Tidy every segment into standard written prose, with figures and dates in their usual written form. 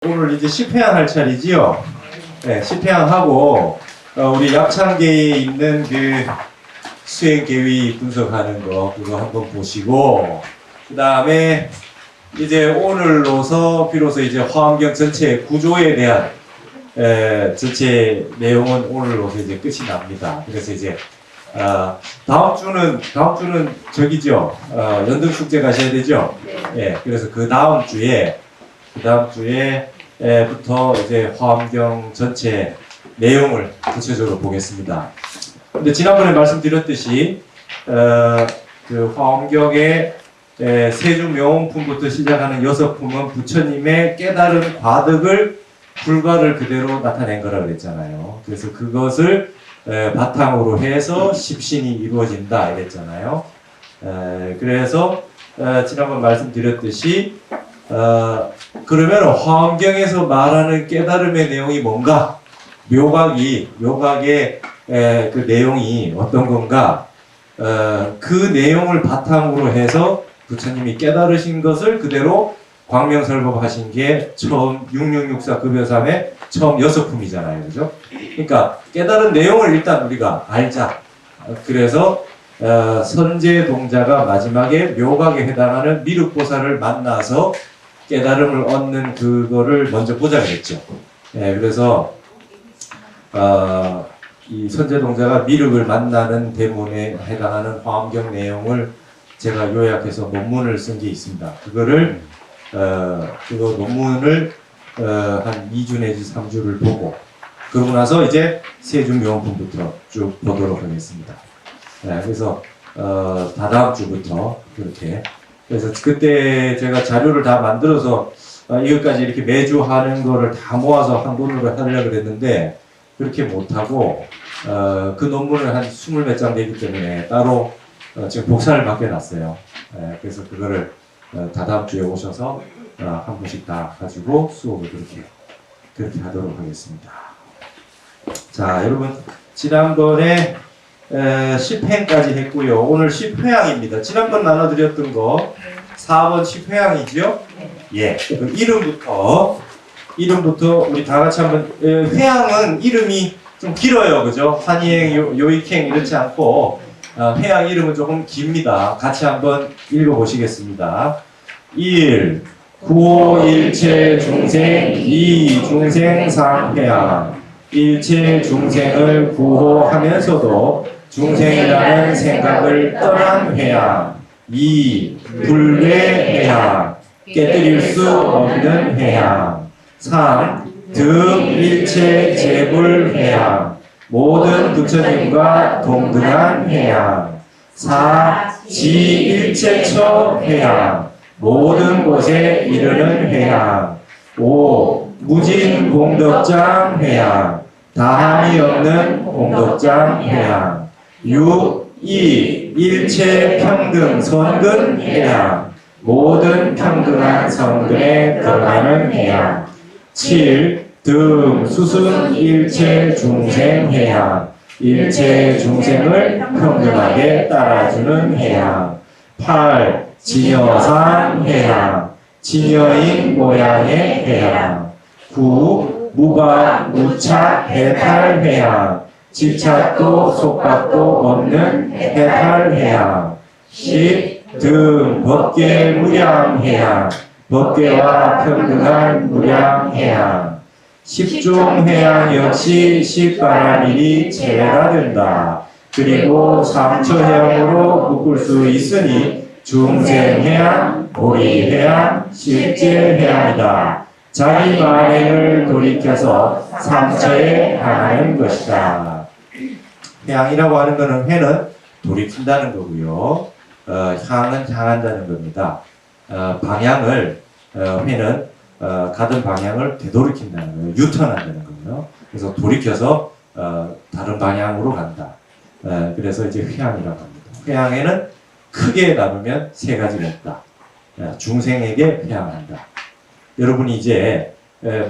오늘 이제 10회항 할 차례지요? 네, 10회항 하고 우리 약창계에 있는 그 수행 계획 분석하는 거 그거 한번 보시고 그 다음에 이제 오늘로서 비로소 이제 화환경 전체 구조에 대한 전체 내용은 오늘로서 이제 끝이 납니다. 그래서 이제 다음 주는 저기죠. 연등 축제 가셔야 되죠? 예. 그래서 그 다음 주에 부터 이제 화환경 전체 내용을 구체적으로 보겠습니다. 근데 지난번에 말씀드렸듯이 그 화환경의 세주명품부터 시작하는 6품은 부처님의 깨달은 과득을 불과를 그대로 나타낸 거라 그랬잖아요. 그래서 그것을 바탕으로 해서 십신이 이루어진다 이랬잖아요. 그래서 지난번 말씀드렸듯이 그러면 화환경에서 말하는 깨달음의 내용이 뭔가? 묘각의 그 내용이 어떤 건가? 그 내용을 바탕으로 해서 부처님이 깨달으신 것을 그대로 광명설법하신 게 처음 6664 급여삼의 처음 6품이잖아요. 그죠? 그러니까 깨달은 내용을 일단 우리가 알자. 그래서 선제동자가 마지막에 묘각에 해당하는 미륵보살을 만나서 깨달음을 얻는 그거를 먼저 보자 그랬죠. 그래서 이 선제동자가 미륵을 만나는 대문에 해당하는 화엄경 내용을 제가 요약해서 논문을 쓴 게 있습니다. 그거를 그거 논문을 한 2주 내지 3주를 보고 그러고 나서 이제 세준묘원품부터 쭉 보도록 하겠습니다. 그래서 다다음 주부터 그렇게 그래서 그때 제가 자료를 다 만들어서 이것까지 이렇게 매주 하는 거를 다 모아서 한 권으로 하려고 했는데 그렇게 못하고 그 논문을 한 20몇 장 되기 때문에 따로 지금 복사를 맡겨놨어요. 그래서 그거를 다다음 주에 오셔서 한 분씩 다 가지고 수업을 그렇게 하도록 하겠습니다. 자, 여러분 지난번에 10회까지 했고요. 오늘 10회항입니다. 지난번 나눠드렸던 거 4번 10회항이죠? 예. 그 이름부터 우리 다 같이 한번 회항은 이름이 좀 길어요. 그죠? 한이행, 요익행 이렇지 않고 회항 이름은 조금 깁니다. 같이 한번 읽어보시겠습니다. 1. 구호일체 중생 2. 중생 3. 회항 일체 중생을 구호하면서도 중생이라는 생각을 떠난 회항 2. 불외 회항 깨뜨릴 수 없는 회항 3. 득일체 재불 회항 모든 부처님과 동등한 회항 4. 지일체처 회항 모든 곳에 이르는 회항 5. 무진 공덕장 회항 다함이 없는 공덕장 회항 6. 2. 일체 평등 선근 회항 모든 평등한 선근에 들어가는 회항 7. 등 수순 일체 중생 회항 일체 중생을 평등하게 따라주는 회항 8. 진여상 회항 진여인 모양의 회항 9. 무박 무착 해탈 회항 집착도 속박도 없는 해탈 회항 10. 등 법계 무량 회항 법계와 평등한 무량 회항 10종 회항 역시 10바라밀이 체가 된다. 그리고 3처 회항으로 묶을 수 있으니 중생 회항, 보리 회항, 실제 회항이다. 자기 만행을 돌이켜서 3처에 향하는 것이다. 회항이라고 하는 것은 회는 돌이킨다는 거고요. 향은 향한다는 겁니다. 방향을 회는 가던 방향을 되돌이킨다는 거예요. 유턴한다는 거예요. 그래서 돌이켜서 다른 방향으로 간다. 그래서 이제 회항이라고 합니다. 회항에는 크게 나누면 세 가지가 있다. 중생에게 회항한다. 여러분이 이제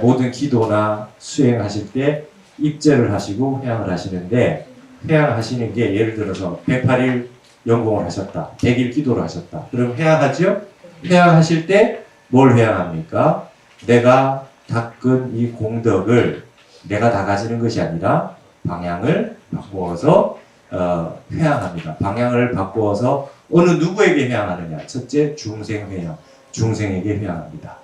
모든 기도나 수행하실 때 입제를 하시고 회항을 하시는데 회항하시는 게 예를 들어서 108일 연공을 하셨다. 100일 기도를 하셨다. 그럼 회항하죠? 회항하실 때 뭘 회항합니까? 내가 닦은 이 공덕을 내가 다 가지는 것이 아니라 방향을 바꾸어서 회양합니다. 방향을 바꾸어서 어느 누구에게 회양하느냐? 첫째, 중생 회양. 중생에게 회양합니다.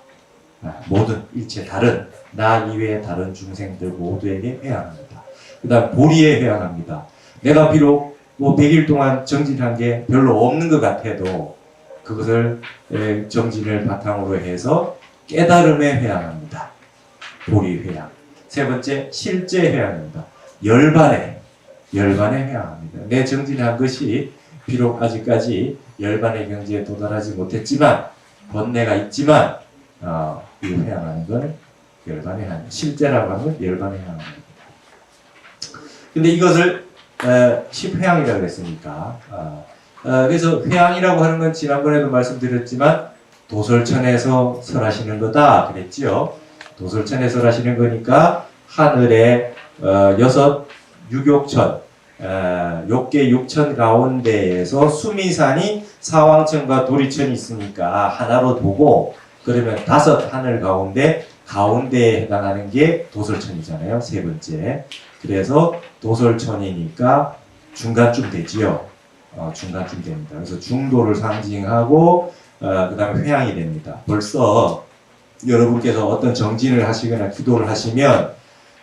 모든 일체 다른 나 이외의 다른 중생들 모두에게 회양합니다. 그 다음 보리에 회양합니다. 내가 비록 뭐 100일 동안 정진한 게 별로 없는 것 같아도 그것을 정진을 바탕으로 해서 깨달음에 회양합니다. 보리 회양. 세 번째, 실제 회양입니다. 열반에 회양합니다. 내 정진한 것이 비록 아직까지 열반의 경지에 도달하지 못했지만 번뇌가 있지만 이 회양하는 건 열반에 회양. 실제라고 하는 건 열반에 회양합니다. 근데 이것을 10회양이라고 그랬으니까 그래서 회양이라고 하는 건 지난번에도 말씀드렸지만 도솔천에서 설하시는 거다 그랬지요. 도솔천에서 설하시는 거니까 하늘에 여섯 유욕천 욕계 육천 가운데에서 수미산이 사왕천과 도리천이 있으니까 하나로 보고 그러면 다섯 하늘 가운데에 해당하는 게 도솔천이잖아요. 세 번째. 그래서 도솔천이니까 중간쯤 되지요. 중간쯤 됩니다. 그래서 중도를 상징하고 그 다음에 회양이 됩니다. 벌써 여러분께서 어떤 정진을 하시거나 기도를 하시면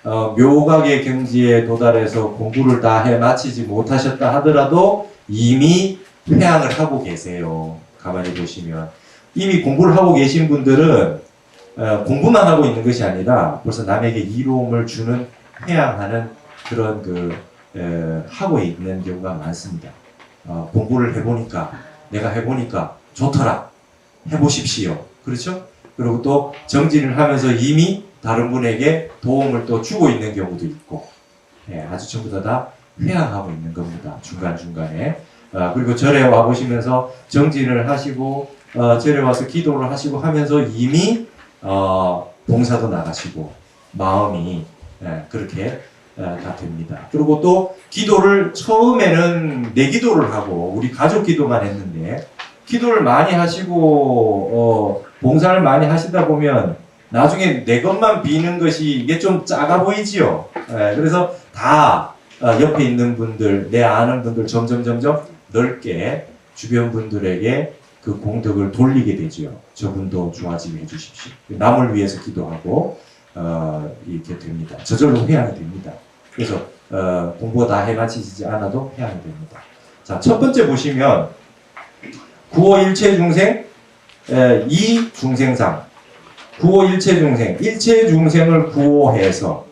묘각의 경지에 도달해서 공부를 다 해 마치지 못하셨다 하더라도 이미 회양을 하고 계세요. 가만히 보시면 이미 공부를 하고 계신 분들은 공부만 하고 있는 것이 아니라 벌써 남에게 이로움을 주는 회양하는 그런 하고 있는 경우가 많습니다. 공부를 해보니까 내가 해보니까 좋더라. 해보십시오. 그렇죠? 그리고 또 정진을 하면서 이미 다른 분에게 도움을 또 주고 있는 경우도 있고 아주 전부 다 회양하고 있는 겁니다. 중간중간에. 그리고 절에 와보시면서 정진을 하시고 절에 와서 기도를 하시고 하면서 이미 봉사도 나가시고 마음이 그렇게 다 됩니다. 그리고 또 기도를 처음에는 내 기도를 하고 우리 가족 기도만 했는데 기도를 많이 하시고 봉사를 많이 하시다 보면 나중에 내 것만 비는 것이 이게 좀 작아 보이지요. 그래서 다 옆에 있는 분들, 내 아는 분들 점점 넓게 주변 분들에게 그 공덕을 돌리게 되지요. 저분도 좋아지게 해주십시오. 남을 위해서 기도하고 이렇게 됩니다. 저절로 회양이 됩니다. 그래서 공부 다 해마치지 않아도 회양이 됩니다. 자, 첫 번째 보시면 구호 일체 중생, 이 중생상, 구호 일체 중생, 일체 중생을 구호해서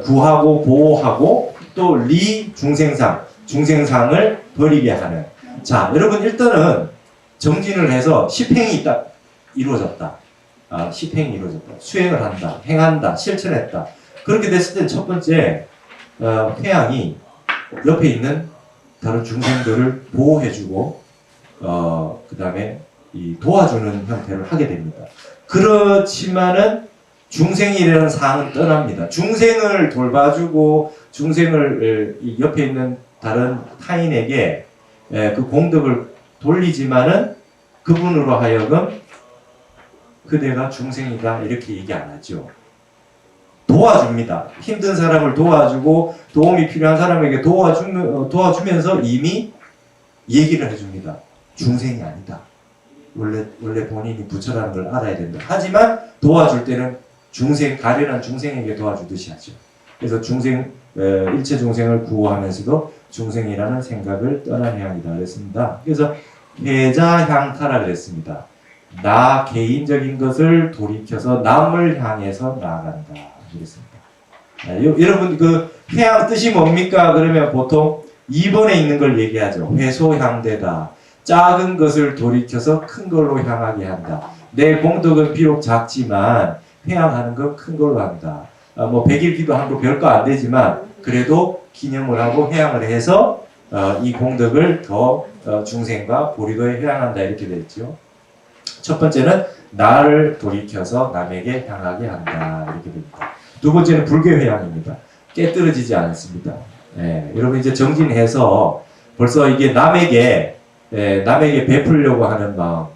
구하고 보호하고 또 리 중생상, 중생상을 버리게 하는. 자, 여러분 일단은 정진을 해서 10행이 딱 이루어졌다. 10행이 이루어졌다. 수행을 한다, 행한다, 실천했다. 그렇게 됐을 때 첫 번째 회양이 옆에 있는 다른 중생들을 보호해주고 그 다음에 도와주는 형태를 하게 됩니다. 그렇지만은 중생이라는 상은 떠납니다. 중생을 돌봐주고 중생을 옆에 있는 다른 타인에게 그 공덕을 돌리지만은 그분으로 하여금 그대가 중생이다 이렇게 얘기 안 하죠. 도와줍니다. 힘든 사람을 도와주고 도움이 필요한 사람에게 도와주면서 이미 얘기를 해줍니다. 중생이 아니다. 원래 본인이 부처라는 걸 알아야 된다. 하지만 도와줄 때는 가련한 중생에게 도와주듯이 하죠. 그래서 일체 중생을 구호하면서도 중생이라는 생각을 떠난 회양이다 그랬습니다. 그래서 회자향타라 그랬습니다. 나 개인적인 것을 돌이켜서 남을 향해서 나아간다 그랬습니다. 여러분 그 회양 뜻이 뭡니까? 그러면 보통 2번에 있는 걸 얘기하죠. 회소향대다. 작은 것을 돌이켜서 큰 걸로 향하게 한다. 내 공덕은 비록 작지만 회양하는 건 큰 걸로 한다. 뭐 100일 기도한 거 별거 안 되지만 그래도 기념을 하고 회양을 해서 이 공덕을 더 중생과 보리도에 회양한다 이렇게 됐죠. 첫 번째는 나를 돌이켜서 남에게 향하게 한다 이렇게 됩니다. 두 번째는 불교 회양입니다. 깨뜨려지지 않습니다. 여러분 이제 정진해서 벌써 이게 남에게 베풀려고 하는 마음,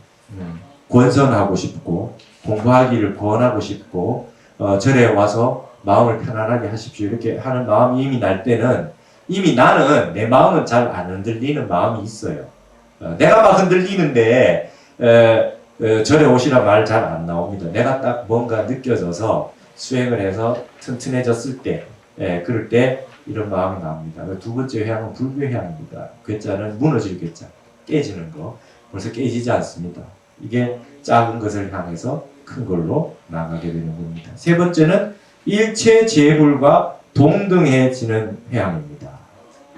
권선하고 싶고 공부하기를 권하고 싶고 절에 와서 마음을 편안하게 하십시오. 이렇게 하는 마음이 이미 날 때는 이미 나는 내 마음은 잘 안 흔들리는 마음이 있어요. 내가 막 흔들리는데 절에 오시라 말 잘 안 나옵니다. 내가 딱 뭔가 느껴져서 수행을 해서 튼튼해졌을 때 그럴 때 이런 마음이 나옵니다. 두 번째 회양은 불교회양입니다. 괴자는 무너질 괴자, 깨지는 거. 벌써 깨지지 않습니다. 이게 작은 것을 향해서 큰 걸로 나가게 되는 겁니다. 세 번째는 일체 재불과 동등해지는 회양입니다.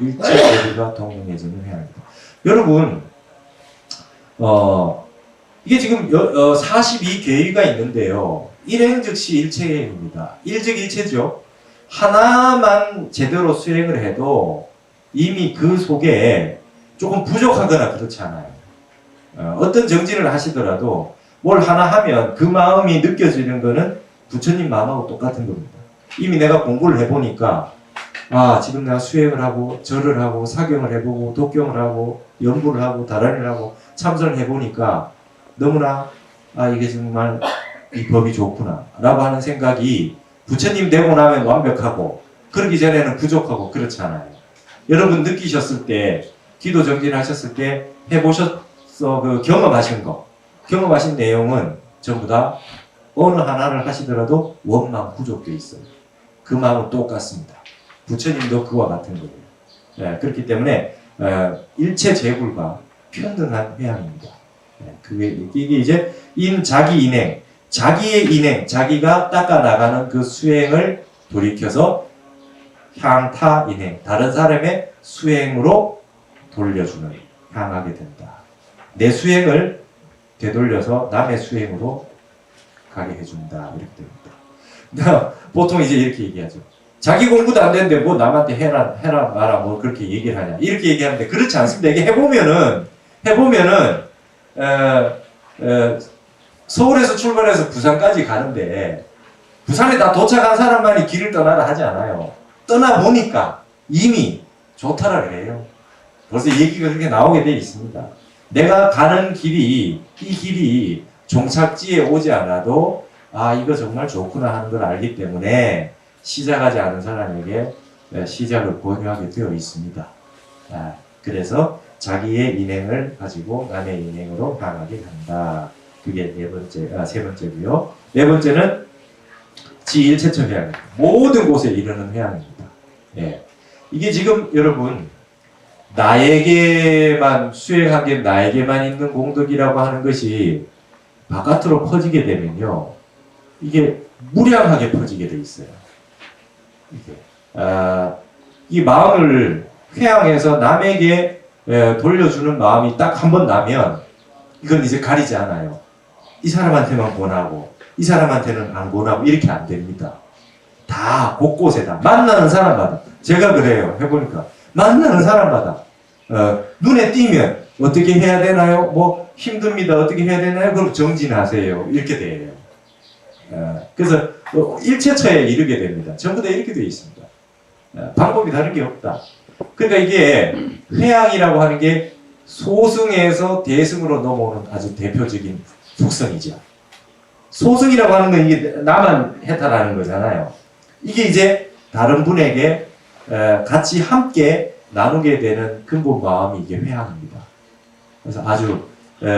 일체 재불과 동등해지는 회양입니다. 여러분, 이게 지금 42계위가 있는데요. 일행즉시 일체입니다. 일즉일체죠. 하나만 제대로 수행을 해도 이미 그 속에 조금 부족하거나 그렇지 않아요. 어떤 정진을 하시더라도 뭘 하나 하면 그 마음이 느껴지는 거는 부처님 마음하고 똑같은 겁니다. 이미 내가 공부를 해보니까 지금 내가 수행을 하고 절을 하고 사경을 해보고 독경을 하고 연부를 하고 다란이를 하고 참선을 해보니까 너무나 이게 정말 이 법이 좋구나 라고 하는 생각이 부처님 되고 나면 완벽하고 그러기 전에는 부족하고 그렇지 않아요. 여러분 느끼셨을 때 기도 정진하셨을 때 해보셔서 그 경험하신 내용은 전부 다 어느 하나를 하시더라도 원망 부족돼 있어요. 그 마음은 똑같습니다. 부처님도 그와 같은 거예요. 그렇기 때문에 일체 재불과 평등한 회양입니다. 이게 이제 자기 인행, 자기의 인행, 자기가 닦아 나가는 그 수행을 돌이켜서 향타 인행, 다른 사람의 수행으로 돌려주는, 향하게 된다. 내 수행을 되돌려서 남의 수행으로 가게 해준다. 이렇게 됩니다. 보통 이제 이렇게 얘기하죠. 자기 공부도 안 되는데 뭐 남한테 해라 마라 뭐 그렇게 얘기를 하냐. 이렇게 얘기하는데 그렇지 않습니다. 이게 해보면은 서울에서 출발해서 부산까지 가는데 부산에 다 도착한 사람만이 길을 떠나라 하지 않아요. 떠나보니까 이미 좋다라 그래요. 벌써 얘기가 그렇게 나오게 돼 있습니다. 내가 가는 이 길이 종착지에 오지 않아도 이거 정말 좋구나 하는 걸 알기 때문에 시작하지 않은 사람에게 시작을 권유하게 되어 있습니다. 그래서 자기의 인행을 가지고 남의 인행으로 향하게 한다. 그게 세 번째고요. 네 번째는 지일체처 회양입니다. 모든 곳에 이르는 회양입니다. 이게 지금 여러분 나에게만 수행하기에 나에게만 있는 공덕이라고 하는 것이 바깥으로 퍼지게 되면요, 이게 무량하게 퍼지게 돼 있어요. 이 마음을 회양해서 남에게 돌려주는 마음이 딱 한 번 나면 이건 이제 가리지 않아요. 이 사람한테만 권하고 이 사람한테는 안 권하고 이렇게 안 됩니다. 다 곳곳에 다 만나는 사람마다 제가 그래요. 해보니까 만나는 사람마다 눈에 띄면 어떻게 해야 되나요? 뭐 힘듭니다. 어떻게 해야 되나요? 그럼 정진하세요. 이렇게 돼요. 그래서 일체처에 이르게 됩니다. 전부 다 이렇게 되어 있습니다. 방법이 다른 게 없다. 그러니까 이게 회양이라고 하는 게 소승에서 대승으로 넘어오는 아주 대표적인 속성이죠. 소승이라고 하는 건 이게 나만 해탈하는 거잖아요. 이게 이제 다른 분에게 같이 함께 나누게 되는 근본 마음이 이게 회양입니다. 그래서 아주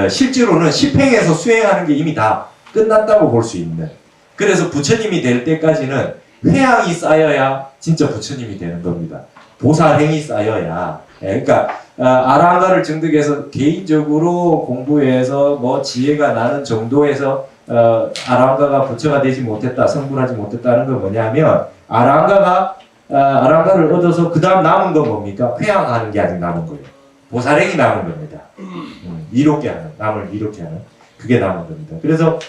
실제로는 십행에서 수행하는 게 이미 다 끝났다고 볼 수 있는, 그래서 부처님이 될 때까지는 회양이 쌓여야 진짜 부처님이 되는 겁니다. 보살행이 쌓여야. 그러니까 아라한가를 증득해서 개인적으로 공부해서 뭐 지혜가 나는 정도에서 아라한가가 부처가 되지 못했다, 성불하지 못했다는 건 뭐냐면 아라한가를 얻어서 그 다음 남은 건 뭡니까? 회양하는 게 아직 남은 거예요. 보살행이 남은 겁니다. 남을 이롭게 하는 그게 남은 겁니다. 그래서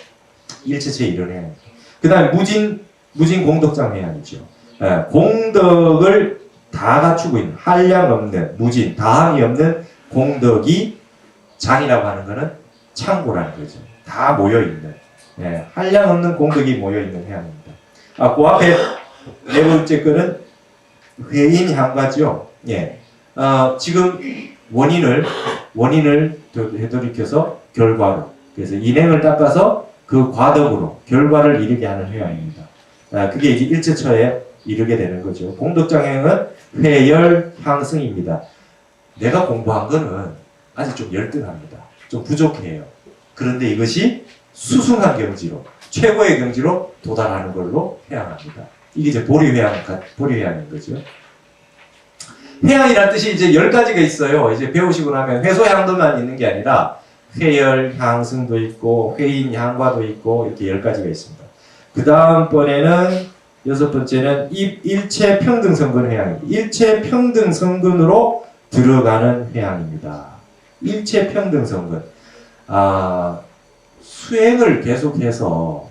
일체체 이론해야 그 다음에 무진 공덕장 회양이죠. 공덕을 다 갖추고 있는, 한량 없는, 무진, 다함이 없는 공덕이, 장이라고 하는 것은 창고라는 거죠. 다 모여있는, 한량 없는 공덕이 모여있는 회양입니다. 그 앞에 네 번째 거는 회인향과죠. 지금 원인을 되돌이켜서 결과로, 그래서 인행을 닦아서 그 과덕으로 결과를 이르게 하는 회양입니다. 그게 이제 일체처에 이르게 되는 거죠. 공덕장애는 회열향승입니다. 내가 공부한 거는 아직 좀 열등합니다. 좀 부족해요. 그런데 이것이 수승한 경지로, 최고의 경지로 도달하는 걸로 회양합니다. 이게 이제 보리회양인 거죠. 회양이라는 뜻이 이제 10가지가 있어요. 이제 배우시고 나면 회소향도만 있는 게 아니라 회열, 향승도 있고 회인, 향과도 있고 이렇게 10가지가 있습니다. 그 다음번에는 6번째는 일체 평등 성근 회양입니다. 일체 평등 성근으로 들어가는 회양입니다. 일체 평등 성근. 수행을 계속해서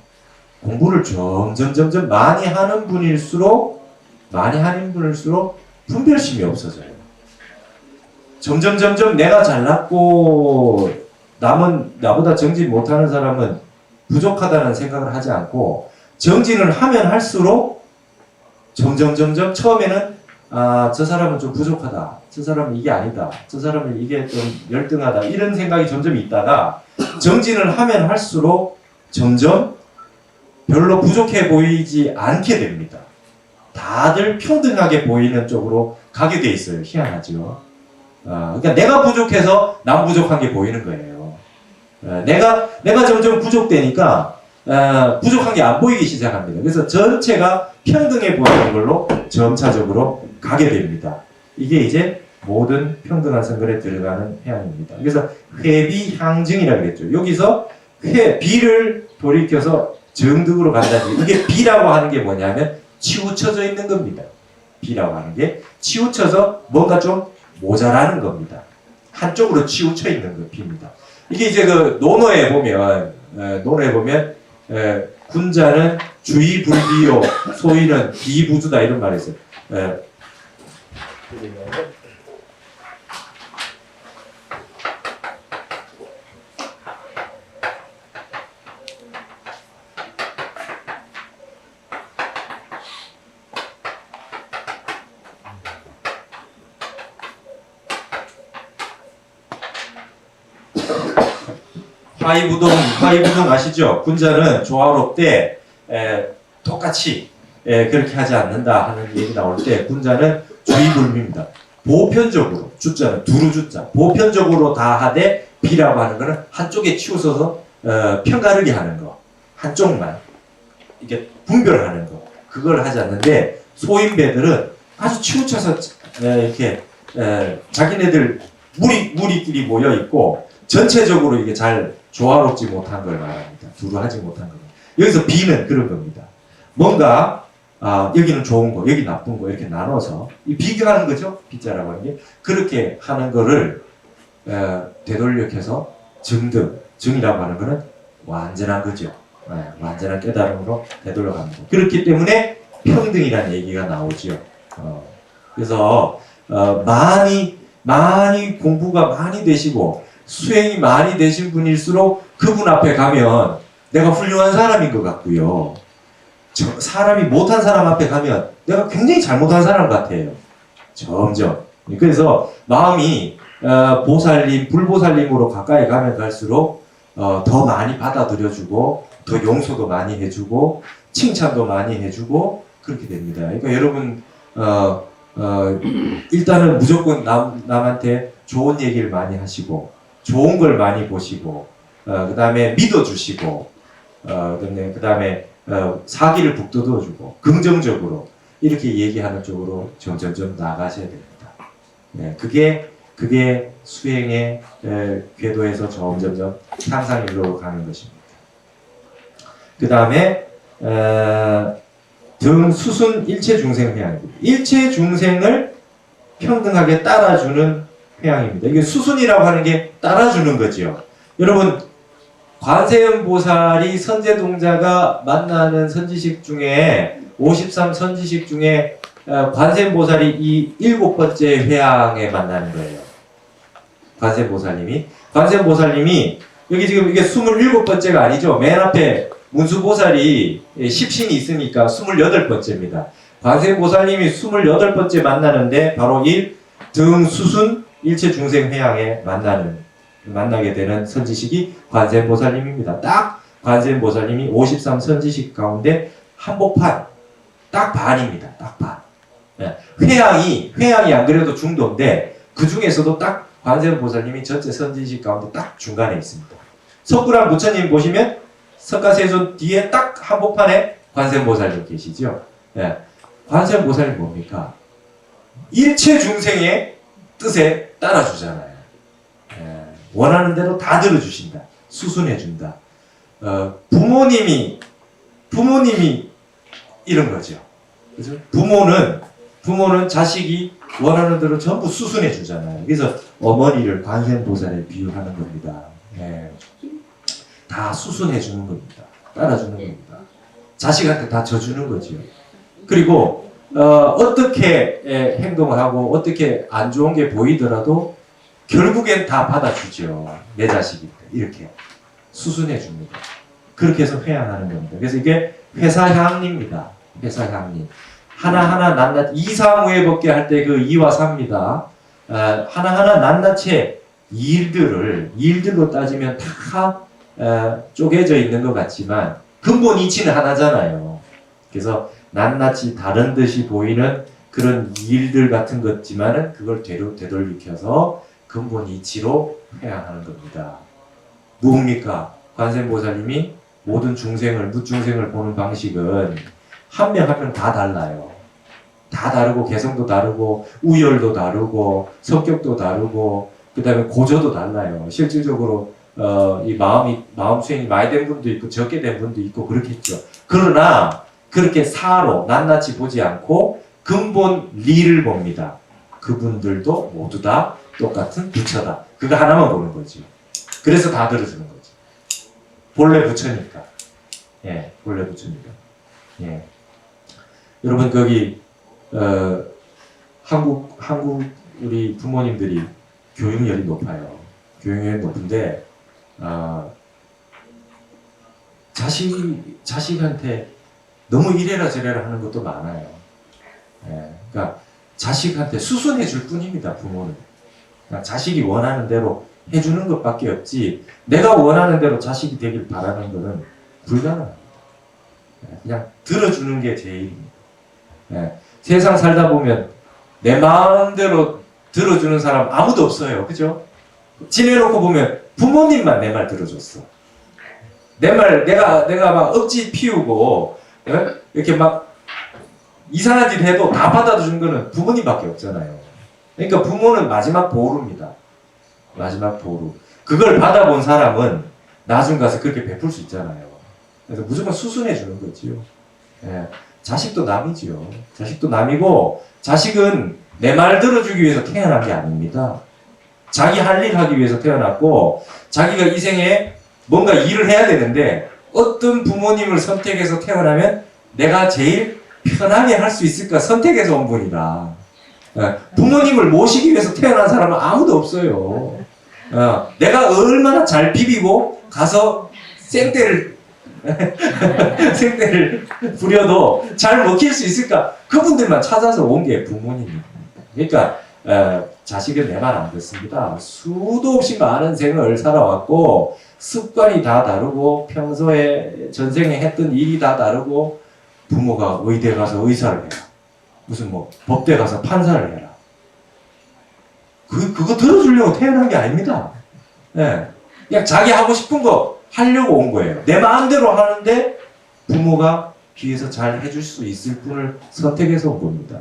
공부를 점점 많이 하는 분일수록 분별심이 없어져요. 점점 내가 잘났고 남은 나보다 정진 못하는 사람은 부족하다는 생각을 하지 않고 정진을 하면 할수록 점점 처음에는 저 사람은 좀 부족하다. 저 사람은 이게 아니다. 저 사람은 이게 좀 열등하다. 이런 생각이 점점 있다가 정진을 하면 할수록 점점 별로 부족해 보이지 않게 됩니다. 다들 평등하게 보이는 쪽으로 가게 돼 있어요. 희한하죠. 그러니까 내가 부족해서 남 부족한 게 보이는 거예요. 내가 점점 부족되니까 부족한 게 안 보이기 시작합니다. 그래서 전체가 평등해 보이는 걸로 점차적으로 가게 됩니다. 이게 이제 모든 평등한 성근에 들어가는 회양입니다. 그래서 회비향증이라고 했죠. 여기서 비를 돌이켜서 정득으로 간다는 이게 비라고 하는 게 뭐냐면 치우쳐져 있는 겁니다. 비라고 하는 게 치우쳐서 뭔가 좀 모자라는 겁니다. 한쪽으로 치우쳐 있는 거 비입니다. 이게 이제 그 논어에 보면 군자는 주의불비요 소위는 비부주다 이런 말이 있어요. 화이부동 아시죠? 군자는 조화롭되 똑같이 그렇게 하지 않는다 하는 얘기 나올 때 군자는 주의불비입니다. 보편적으로 주자는 두루주자 보편적으로 다 하되 비라고 하는 거는 한쪽에 치우쳐서 편가르게 하는 거 한쪽만 이게 분별하는 거 그걸 하지 않는데 소인배들은 아주 치우쳐서 이렇게 자기네들 무리끼리 모여 있고 전체적으로 이게 잘 조화롭지 못한 걸 말합니다. 두루하지 못한 거. 여기서 비는 그런 겁니다. 뭔가 여기는 좋은 거, 여기 나쁜 거 이렇게 나눠서 비교하는 거죠. 비자라고 하는 게 그렇게 하는 거를 되돌려켜서 정이라고 하는 거는 완전한 거죠. 완전한 깨달음으로 되돌려갑니다. 그렇기 때문에 평등이라는 얘기가 나오죠. 그래서 많이 공부가 많이 되시고 수행이 많이 되신 분일수록 그분 앞에 가면 내가 훌륭한 사람인 것 같고요. 사람이 못한 사람 앞에 가면 내가 굉장히 잘못한 사람 같아요. 점점. 그래서 마음이 불보살님으로 가까이 가면 갈수록 더 많이 받아들여주고 더 용서도 많이 해주고 칭찬도 많이 해주고 그렇게 됩니다. 그러니까 여러분 일단은 무조건 남한테 좋은 얘기를 많이 하시고 좋은 걸 많이 보시고 그 다음에 믿어주시고 그 다음에 사기를 북돋워주고 긍정적으로 이렇게 얘기하는 쪽으로 점점 나가셔야 됩니다. 네, 그게 수행의 궤도에서 점점 향상일로 가는 것입니다. 그 다음에 등수순 일체중생 회양입니다. 일체중생을 평등하게 따라주는 회양입니다. 이게 수순이라고 하는 게 따라주는 거죠. 여러분 관세음보살이 선제동자가 만나는 선지식 중에 53 선지식 중에 관세음보살이 이 7번째 회양에 만나는 거예요. 관세음보살님이 여기 지금 이게 27번째가 아니죠. 맨 앞에 문수보살이 10신이 있으니까 28번째입니다. 관세음보살님이 28번째 만나는데 바로 이 등수순 일체중생 회양에 만나게 되는 선지식이 관세음보살님입니다. 딱 관세음보살님이 53 선지식 가운데 한복판 딱 반입니다. 딱 반. 예. 회양이 안 그래도 중도인데 그 중에서도 딱 관세음보살님이 전체 선진식 가운데 딱 중간에 있습니다. 석굴암 부처님 보시면 석가세존 뒤에 딱 한복판에 관세음보살님 계시죠. 예. 관세음보살님 뭡니까? 일체 중생의 뜻에 따라주잖아요. 예. 원하는 대로 다 들어주신다. 수순해준다. 부모님이 이런 거죠. 그죠? 부모는 자식이 원하는 대로 전부 수순해 주잖아요. 그래서 어머니를 관세음보살에 비유하는 겁니다. 예. 다 수순해 주는 겁니다. 따라주는 겁니다. 자식한테 다 져주는 거지요. 그리고 어떻게 행동을 하고 어떻게 안 좋은 게 보이더라도 결국엔 다 받아주죠. 내 자식인데 이렇게 수순해 줍니다. 그렇게 해서 회양하는 겁니다. 그래서 이게 회사향리입니다. 회사향리. 하나하나 낱낱 2, 3, 5회 법계 할 때 그 2와 3입니다. 하나하나 낱낱이 일들로 따지면 다 쪼개져 있는 것 같지만 근본 이치는 하나잖아요. 그래서 낱낱이 다른 듯이 보이는 그런 일들 같은 것지만은 그걸 되돌리켜서 근본 이치로 회양하는 겁니다. 뭡니까? 관세음보살님이 모든 중생을, 무중생을 보는 방식은 한 명 한 명 다 달라요. 다 다르고 개성도 다르고 우열도 다르고 성격도 다르고 그 다음에 고조도 달라요. 실질적으로 이 마음 수행이 많이 된 분도 있고 적게 된 분도 있고 그렇겠죠. 그러나 그렇게 사로 낱낱이 보지 않고 근본 리를 봅니다. 그분들도 모두 다 똑같은 부처다. 그거 하나만 보는 거지. 그래서 다 들어주는 거지. 본래 부처니까. 예, 본래 부처니까. 예. 여러분 거기 한국 우리 부모님들이 교육열이 높아요. 교육열이 높은데 자식한테 너무 이래라 저래라 하는 것도 많아요. 예, 그러니까 자식한테 수순해 줄 뿐입니다. 부모는. 그러니까 자식이 원하는 대로 해주는 것밖에 없지 내가 원하는 대로 자식이 되길 바라는 것은 불가능합니다. 그냥 들어주는 게 제일입니다. 예, 세상 살다 보면 내 마음대로 들어주는 사람 아무도 없어요. 그죠? 지내놓고 보면 부모님만 내 말 들어줬어. 내가 막 억지 피우고 이렇게 막 이상한 짓 해도 다 받아주는 거는 부모님밖에 없잖아요. 그러니까 부모는 마지막 보루입니다. 마지막 보루. 그걸 받아본 사람은 나중 가서 그렇게 베풀 수 있잖아요. 그래서 무조건 수순해 주는 거지요. 예. 자식도 남이지요. 자식도 남이고 자식은 내 말 들어주기 위해서 태어난 게 아닙니다. 자기 할 일 하기 위해서 태어났고 자기가 이 생에 뭔가 일을 해야 되는데 어떤 부모님을 선택해서 태어나면 내가 제일 편하게 할 수 있을까 선택해서 온 분이다. 부모님을 모시기 위해서 태어난 사람은 아무도 없어요. 내가 얼마나 잘 비비고 가서 생떼를 부려도 잘 먹힐 수 있을까? 그분들만 찾아서 온 게 부모님입니다. 그러니까 자식은 내 말 안 듣습니다. 수도 없이 많은 생을 살아왔고 습관이 다 다르고 평소에 전생에 했던 일이 다 다르고 부모가 의대 가서 의사를 해라. 무슨 뭐 법대 가서 판사를 해라. 그거 들어주려고 태어난 게 아닙니다. 예. 그냥 자기 하고 싶은 거 하려고 온 거예요. 내 마음대로 하는데 부모가 뒤에서 잘 해줄 수 있을 분을 선택해서 온 겁니다.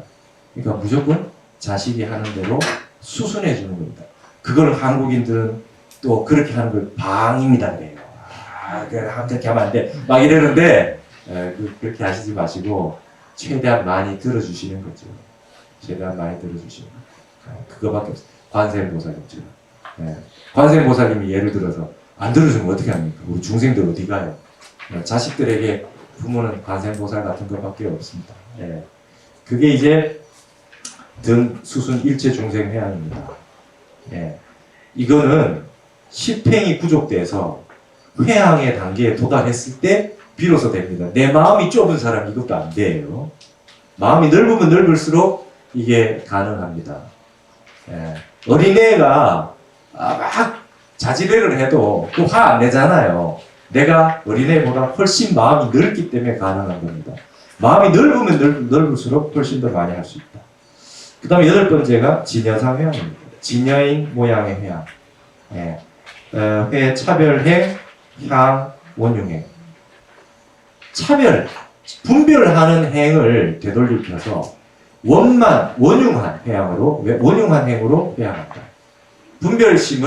그러니까 무조건 자식이 하는 대로 수순해 주는 겁니다. 그걸 한국인들은 또 그렇게 하는 걸 방입니다 그래요. 그렇게 하면 안 돼. 막 이러는데 그렇게 하시지 마시고 최대한 많이 들어주시는 거죠. 최대한 많이 들어주시는 거. 그거밖에 없어요. 관세음보살님처럼. 관세음보살님이 예를 들어서 안 들어주면 어떻게 합니까? 우리 중생들 어디 가요? 자식들에게 부모는 관세음보살 같은 것밖에 없습니다. 그게 이제 등 수순 일체 중생 회양입니다. 이거는 십행이 구족돼서 회양의 단계에 도달했을 때 비로소 됩니다. 내 마음이 좁은 사람 이것도 안 돼요. 마음이 넓으면 넓을수록 이게 가능합니다. 어린애가 막 자지레를 해도 또 화 안 내잖아요. 내가 어린애보다 훨씬 마음이 넓기 때문에 가능한 겁니다. 마음이 넓으면 넓을수록 훨씬 더 많이 할 수 있다. 그 다음에 8번째가 진여상 회양입니다. 진여인 모양의 회양. 예. 회, 차별행, 향, 원흉행. 차별, 분별하는 행을 되돌리켜서 원흉한 회양으로, 원흉한 행으로 회양한다. 분별심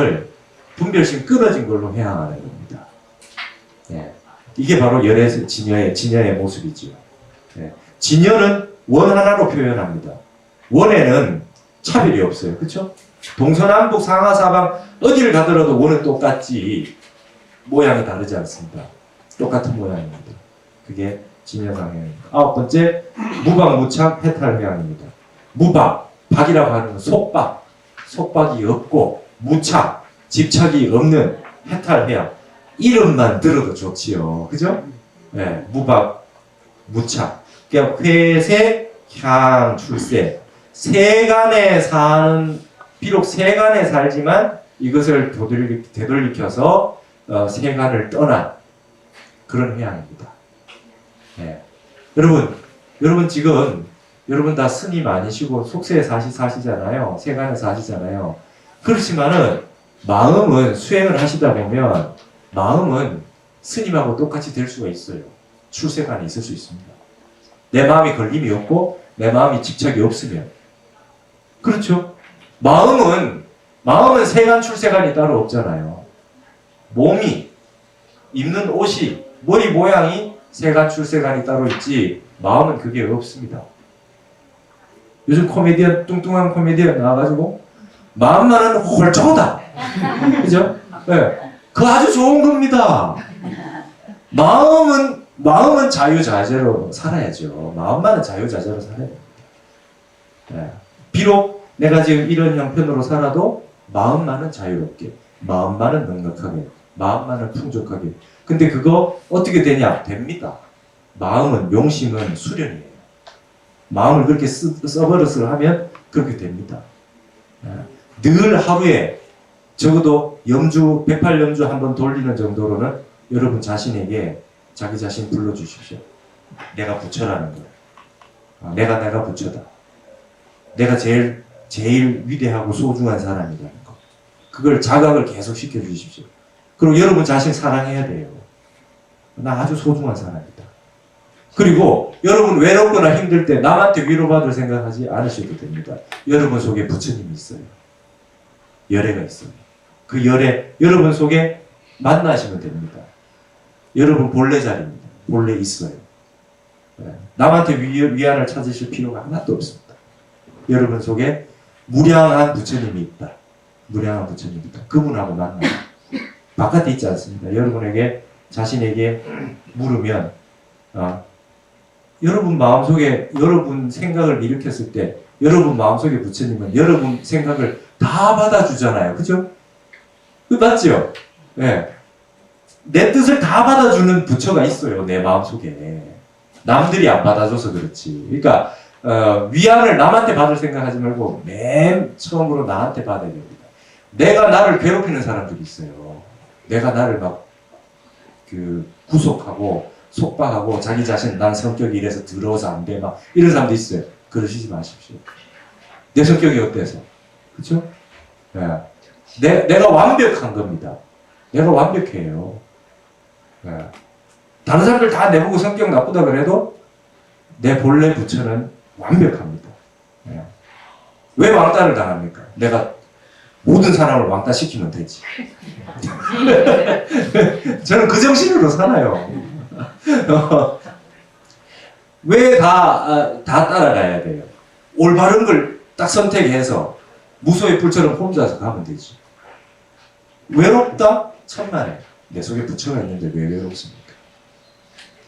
끊어진 걸로 회양하는 겁니다. 예. 이게 바로 열의 진여의 모습이지요. 예. 진여는 원 하나로 표현합니다. 원에는 차별이 없어요. 그렇죠? 동서남북 상하사방 어디를 가더라도 원은 똑같지 모양이 다르지 않습니다. 똑같은 모양입니다. 그게 진여상회입니다. 9번째 무박, 무착, 해탈회양입니다. 무박, 박이라고 하는 건 속박, 속박이 없고 무착, 집착이 없는 해탈회양. 이름만 들어도 좋지요. 그죠? 네, 무박, 무착. 그러니까 회세, 향, 출세. 세간에 사는, 비록 세간에 살지만 이것을 되돌리켜서 세간을 떠난 그런 회양입니다. 네. 여러분 지금 여러분 다 스님 아니시고 속세에 사시잖아요. 세간에 사시잖아요. 그렇지만은 마음은 수행을 하시다 보면 마음은 스님하고 똑같이 될 수가 있어요. 출세관이 있을 수 있습니다. 내 마음이 걸림이 없고 내 마음이 집착이 없으면. 그렇죠? 마음은 세간 출세관이 따로 없잖아요. 몸이, 입는 옷이, 머리 모양이 세간 출세관이 따로 있지 마음은 그게 없습니다. 요즘 코미디언, 뚱뚱한 코미디언 나와가지고 마음만은 홀쭉하다. 그죠? 네. 그거 아주 좋은 겁니다. 마음은 자유자재로 살아야죠. 마음만은 자유자재로 살아야 됩니다. 네. 비록 내가 지금 이런 형편으로 살아도 마음만은 자유롭게, 마음만은 넉넉하게, 마음만은 풍족하게. 근데 그거 어떻게 되냐? 됩니다. 마음은, 용심은 수련이에요. 마음을 그렇게 써버릇을 하면 그렇게 됩니다. 늘 하루에 적어도 염주, 108염주 한번 돌리는 정도로는 여러분 자신에게 자기 자신 불러주십시오. 내가 부처라는 거. 내가 부처다. 내가 제일 위대하고 소중한 사람이라는 거. 그걸 자각을 계속 시켜주십시오. 그리고 여러분 자신 사랑해야 돼요. 나 아주 소중한 사람이다. 그리고 여러분 외롭거나 힘들 때 남한테 위로받을 생각하지 않으셔도 됩니다. 여러분 속에 부처님이 있어요. 열애가 있어요. 그 열애 여러분 속에 만나시면 됩니다. 여러분 본래 자리입니다. 본래 있어요. 남한테 위안을 찾으실 필요가 하나도 없습니다. 여러분 속에 무량한 부처님이 있다. 무량한 부처님이 있다. 그분하고 만나요. 바깥에 있지 않습니다. 여러분에게 자신에게 물으면 여러분 마음속에 여러분 생각을 일으켰을 때 여러분 마음속에 부처님은 여러분 생각을 다 받아주잖아요. 그죠? 그 맞죠? 네. 내 뜻을 다 받아주는 부처가 있어요. 내 마음속에. 남들이 안 받아줘서 그렇지. 그러니까 위안을 남한테 받을 생각하지 말고 맨 처음으로 나한테 받아야 됩니다. 내가 나를 괴롭히는 사람들이 있어요. 내가 나를 막 구속하고 속박하고 자기 자신 난 성격이 이래서 더러워서 안 돼 막 이런 사람도 있어요. 그러시지 마십시오. 내 성격이 어때서? 그렇죠? 네. 내가 완벽한 겁니다. 내가 완벽해요. 네. 다른 사람들 다 내보고 성격 나쁘다 그래도 내 본래 부처는 완벽합니다. 네. 왜 왕따를 당합니까? 내가 모든 사람을 왕따시키면 되지. 저는 그 정신으로 살아요. 왜 다 따라가야 돼요? 올바른 걸 딱 선택해서 무소의 불처럼 혼자서 가면 되지. 외롭다? 천만에. 내 속에 부처가 있는데 왜 외롭습니까?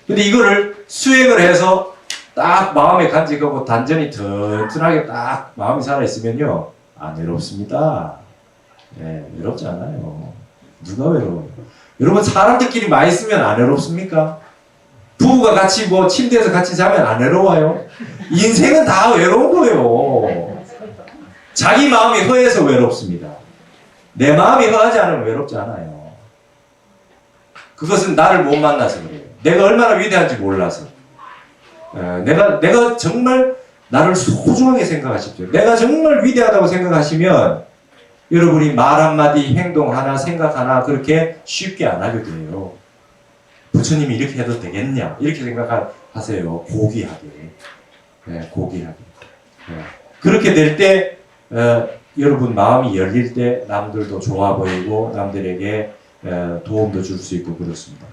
근데 이거를 수행을 해서 딱 마음에 간직하고 단전이 튼튼하게 딱 마음이 살아있으면요. 안 외롭습니다. 네, 외롭지 않아요. 누가 외로워요? 여러분 사람들끼리 많이 있으면 안 외롭습니까? 부부가 같이 침대에서 같이 자면 안 외로워요? 인생은 다 외로운 거예요. 자기 마음이 허해서 외롭습니다. 내 마음이 허하지 않으면 외롭지 않아요. 그것은 나를 못 만나서 그래요. 내가 얼마나 위대한지 몰라서. 내가 정말 나를 소중하게 생각하십시오. 내가 정말 위대하다고 생각하시면 여러분이 말 한마디, 행동 하나, 생각 하나 그렇게 쉽게 안 하게 돼요. 부처님이 이렇게 해도 되겠냐? 이렇게 생각하세요. 고귀하게. 고귀하게. 그렇게 될 때, 여러분 마음이 열릴 때 남들도 좋아 보이고 남들에게 도움도 줄 수 있고 그렇습니다.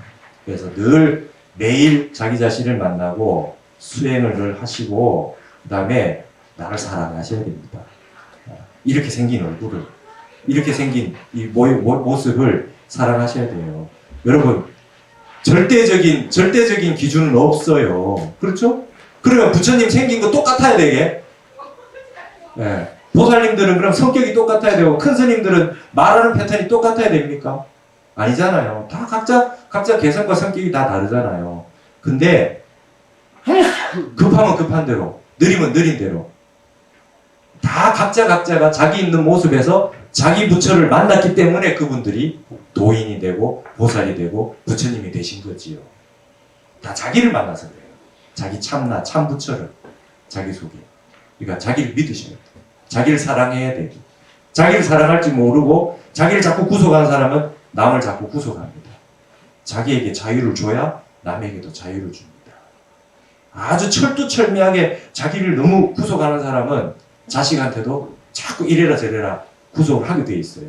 그래서 늘 매일 자기 자신을 만나고 수행을 늘 하시고 그 다음에 나를 사랑하셔야 됩니다. 이렇게 생긴 얼굴을 이렇게 생긴 이 모습을 사랑하셔야 돼요. 여러분 절대적인 기준은 없어요. 그렇죠? 그러면 부처님 생긴 거 똑같아야 되게. 보살님들은 그럼 성격이 똑같아야 되고 큰 스님들은 말하는 패턴이 똑같아야 됩니까? 아니잖아요. 다 각자 개성과 성격이 다 다르잖아요. 근데 급하면 급한 대로, 느리면 느린 대로 다 각자가 자기 있는 모습에서 자기 부처를 만났기 때문에 그분들이 도인이 되고 보살이 되고 부처님이 되신 거지요. 다 자기를 만나서 그래요. 자기 참나, 참 부처를 자기 속에. 그러니까 자기를 믿으셔야 돼요. 자기를 사랑해야 되고 자기를 사랑할 줄 모르고 자기를 자꾸 구속하는 사람은 남을 자꾸 구속합니다. 자기에게 자유를 줘야 남에게도 자유를 줍니다. 아주 철두철미하게 자기를 너무 구속하는 사람은 자식한테도 자꾸 이래라 저래라 구속을 하게 돼 있어요.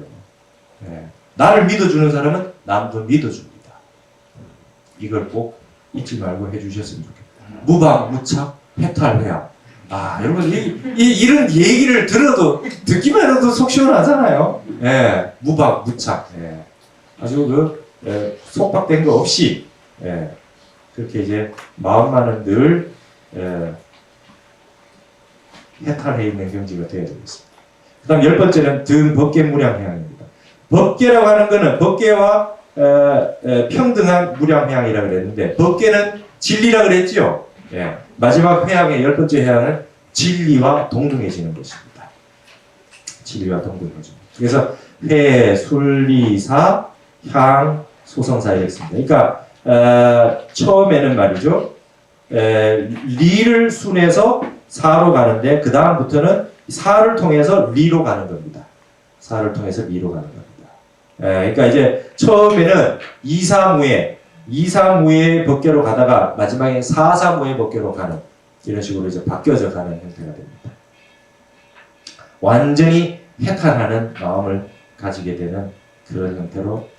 나를 믿어주는 사람은 남도 믿어줍니다. 이걸 꼭 잊지 말고 해주셨으면 좋겠다. 무방, 무착, 해탈, 회양. 여러분 이런 얘기를 들어도 듣기만 해도 속 시원하잖아요. 무방, 무착. 아주 속박된 거 없이 그렇게 이제 마음만은 늘 해탈해 있는 경지가 되어야 되겠습니다. 그 다음 10번째는 등법계무량회양입니다. 법계라고 하는 것은 법계와 평등한 무량회양이라고 그랬는데 법계는 진리라고 그랬죠. 마지막 회양의 10번째 회양은 진리와 동등해지는 것입니다. 진리와 동등해지는. 그래서 회, 술리, 사, 향, 소성사 이랬습니다. 그러니까 처음에는 말이죠. 리를 순해서 사로 가는데 그 다음부터는 사를 통해서 리로 가는 겁니다. 사를 통해서 리로 가는 겁니다. 그러니까 이제 처음에는 이사무의 법계로 가다가 마지막에 사사무의 법계로 가는 이런 식으로 이제 바뀌어져 가는 형태가 됩니다. 완전히 해탈하는 마음을 가지게 되는 그런 형태로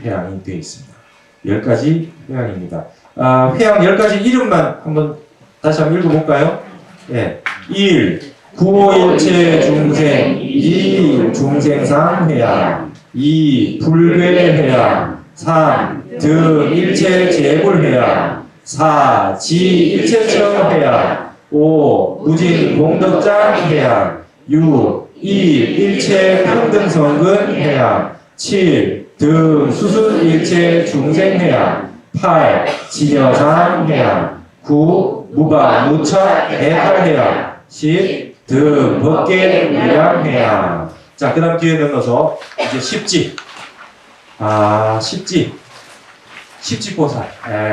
회양이 되어 있습니다. 10가지 회양입니다. 회양 10가지 이름만 한번 다시 한번 읽어볼까요? 1. 구호일체 중생 2. 중생상 회양 2. 불괴 회양 3. 등 일체 재불 회양 4. 지 일체청 회양 5. 무진 공덕장 회양 6. 2. 일체 평등성근 회양 7. 등 수순 일체 중생 회양 8. 진여상 회양 9. 무방 무착 해탈 회양 10. 등 법계 무량 회양. 자, 그 다음 뒤에 넘어서 이제 십지보살.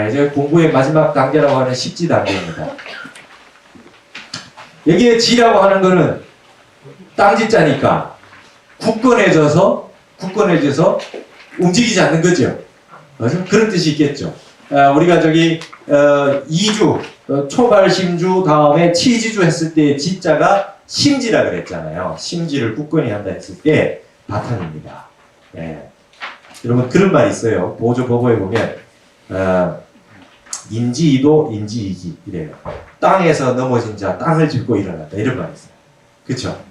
이제 공부의 마지막 단계라고 하는 십지 단계입니다. 여기에 지라고 하는 거는 땅지자니까 굳건해져서 움직이지 않는 거죠. 맞아? 그런 뜻이 있겠죠. 우리가 저기 이주 초발심주 다음에 치지주 했을 때 지자가 심지라 그랬잖아요. 심지를 굳건히 한다 했을 때 바탕입니다. 여러분 그런 말 있어요. 보조보고에 보면 인지이도 인지이기 이래요. 땅에서 넘어진 자 땅을 짚고 일어난다 이런 말이 있어요. 그렇죠?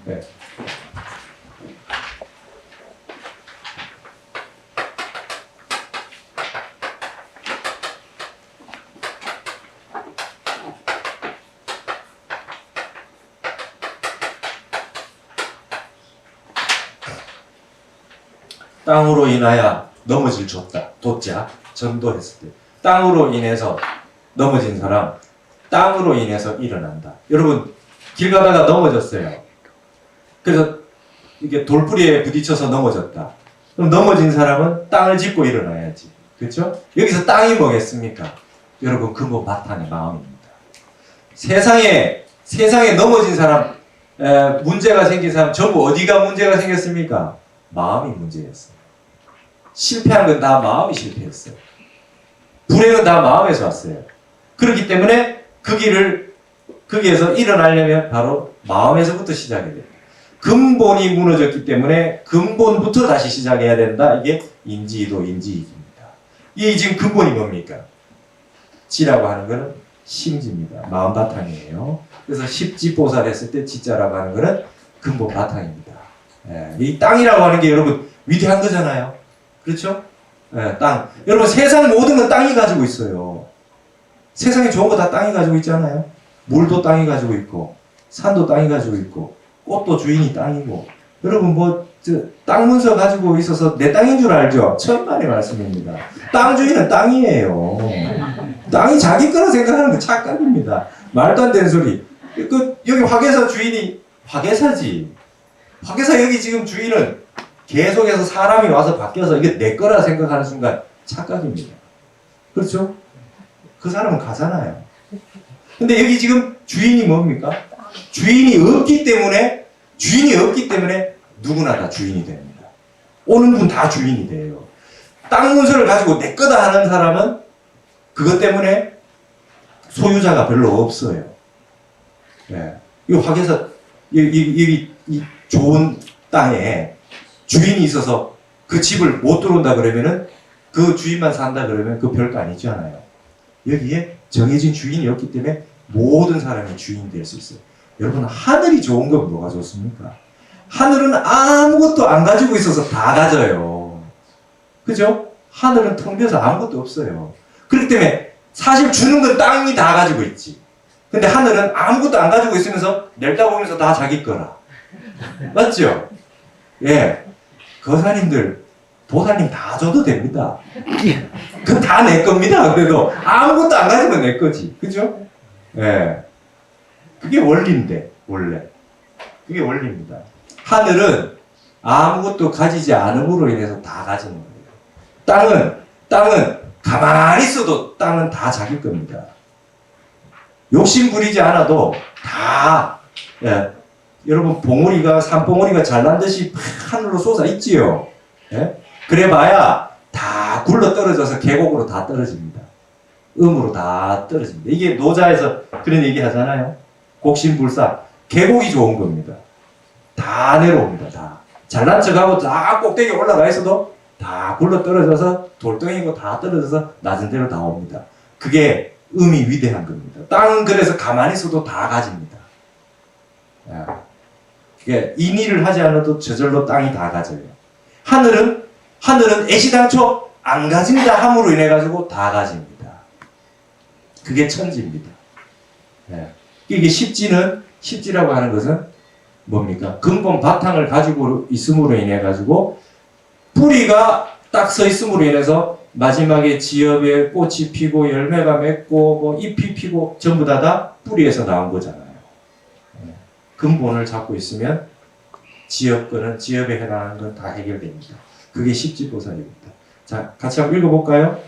땅으로 인하여 넘어질 도자 전도했을 때 땅으로 인해서 넘어진 사람 땅으로 인해서 일어난다. 여러분 길 가다가 넘어졌어요. 그래서 이게 돌뿌리에 부딪혀서 넘어졌다. 그럼 넘어진 사람은 땅을 짚고 일어나야지. 그렇죠? 여기서 땅이 뭐겠습니까? 여러분 근본 바탕의 마음입니다. 세상에 넘어진 사람, 문제가 생긴 사람 전부 어디가 문제가 생겼습니까? 마음이 문제였어요. 실패한 건 다 마음이 실패했어요. 불행은 다 마음에서 왔어요. 그렇기 때문에 거기에서 일어나려면 바로 마음에서부터 시작해야 돼요. 근본이 무너졌기 때문에 근본부터 다시 시작해야 된다. 이게 인지도 인지이기입니다. 이 지금 근본이 뭡니까? 지라고 하는 것은 심지입니다. 마음 바탕이에요. 그래서 십지보살 했을 때 지자라고 하는 것은 근본 바탕입니다. 이 땅이라고 하는 게 여러분 위대한 거잖아요. 그렇죠? 땅. 여러분 세상 모든 건 땅이 가지고 있어요. 세상에 좋은 거 다 땅이 가지고 있잖아요. 물도 땅이 가지고 있고 산도 땅이 가지고 있고 꽃도 주인이 땅이고 여러분 땅 문서 가지고 있어서 내 땅인 줄 알죠? 천만의 말씀입니다. 땅 주인은 땅이에요. 땅이 자기 거라 생각하는 거 착각입니다. 말도 안 되는 소리. 여기 화계사 주인이 화계사지. 화계사 여기 지금 주인은 계속해서 사람이 와서 바뀌어서 이게 내 거라 생각하는 순간 착각입니다. 그렇죠? 그 사람은 가잖아요. 근데 여기 지금 주인이 뭡니까? 주인이 없기 때문에 누구나 다 주인이 됩니다. 오는 분 다 주인이 돼요. 땅 문서를 가지고 내 거다 하는 사람은 그것 때문에 소유자가 별로 없어요. 이 화계사 이 좋은 땅에 주인이 있어서 그 집을 못 들어온다 그러면은 그 주인만 산다 그러면 그 별거 아니잖아요. 여기에 정해진 주인이 없기 때문에 모든 사람이 주인이 될 수 있어요. 여러분 하늘이 좋은 건 뭐가 좋습니까? 하늘은 아무것도 안 가지고 있어서 다 가져요. 그죠? 하늘은 텅 비어서 아무것도 없어요. 그렇기 때문에 사실 주는 건 땅이 다 가지고 있지. 근데 하늘은 아무것도 안 가지고 있으면서 내다보면서 다 자기 거라. 맞죠? 예. 거사님들, 보살님 다 줘도 됩니다. 그건 다 내 겁니다. 그래도 아무것도 안 가지면 내 거지. 그죠? 예. 그게 원리인데, 원래. 그게 원리입니다. 하늘은 아무것도 가지지 않음으로 인해서 다 가지는 거예요. 땅은 가만히 있어도 땅은 다 자기 겁니다. 욕심 부리지 않아도 다, 예. 여러분, 산봉우리가 잘난 듯이 하늘로 솟아 있지요. 예? 그래봐야 다 굴러 떨어져서 계곡으로 다 떨어집니다. 음으로 다 떨어집니다. 이게 노자에서 그런 얘기 하잖아요. 곡신불사. 계곡이 좋은 겁니다. 다 내려옵니다. 다. 잘난 척하고 다 꼭대기에 올라가 있어도 다 굴러 떨어져서 돌덩이고 다 떨어져서 낮은 데로 다 옵니다. 그게 음이 위대한 겁니다. 땅은 그래서 가만히 있어도 다 가집니다. 그게 인의를 하지 않아도 저절로 땅이 다 가져요. 하늘은 애시당초 안 가진다 함으로 인해 가지고 다 가집니다. 그게 천지입니다. 이게 십지라고 하는 것은 뭡니까? 근본 바탕을 가지고 있음으로 인해 가지고 뿌리가 딱 서 있음으로 인해서 마지막에 지엽에 꽃이 피고 열매가 맺고 잎이 피고 전부 다 뿌리에서 나온 거잖아요. 근본을 잡고 있으면 지엽에 해당하는 건 다 해결됩니다. 그게 십지보살입니다. 자, 같이 한번 읽어볼까요?